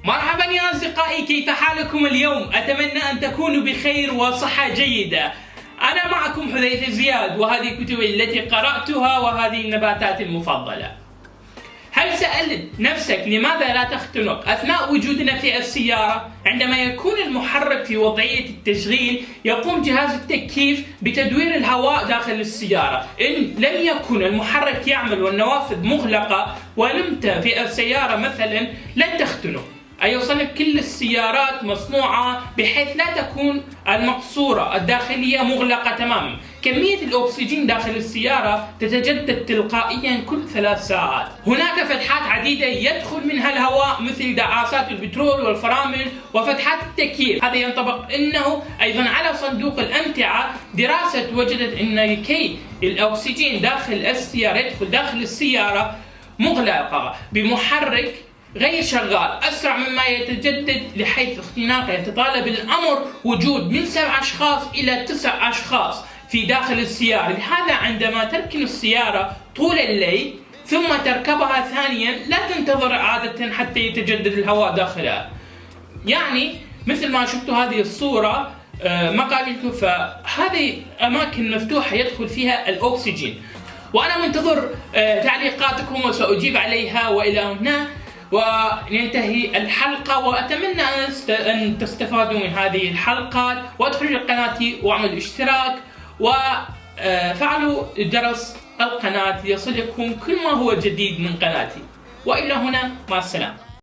مرحبا يا أصدقائي، كيف حالكم اليوم؟ أتمنى أن تكونوا بخير وصحة جيدة. أنا معكم حذيفة زياد، وهذه كتبي التي قرأتها وهذه النباتات المفضلة. هل سألت نفسك لماذا لا تختنق أثناء وجودنا في السيارة؟ عندما يكون المحرك في وضعية التشغيل يقوم جهاز التكييف بتدوير الهواء داخل السيارة. إن لم يكن المحرك يعمل والنوافذ مغلقة ونمت في السيارة مثلا لن تختنق. يوصلك كل السيارات مصنوعة بحيث لا تكون المقصورة الداخلية مغلقة تماما. كمية الأكسجين داخل السيارة تتجدد تلقائيا كل 3 ساعات. هناك فتحات عديدة يدخل منها الهواء مثل دعاسات البترول والفرامل وفتحات التكييف. هذا ينطبق انه ايضا على صندوق الأمتعة. دراسة وجدت ان لكي الأكسجين داخل السيارة يدخل داخل السيارة مغلقة بمحرك غير شغال أسرع مما يتجدد، لحيث اختناقه يتطلب الأمر وجود من 7 أشخاص إلى 9 أشخاص في داخل السيارة. لهذا عندما تركن السيارة طول الليل ثم تركبها ثانيا لا تنتظر عادة حتى يتجدد الهواء داخلها. يعني مثل ما شفتوا هذه الصورة مقابلكم، فهذه أماكن مفتوحة يدخل فيها الأكسجين. وأنا منتظر تعليقاتكم وسأجيب عليها. وإلى هنا وينتهي الحلقة، وأتمنى أن تستفادوا من هذه الحلقات، وادخلوا لقناتي واعملوا اشتراك وفعلوا جرس القناة ليصلكم كل ما هو جديد من قناتي. وإلى هنا، مع السلامة.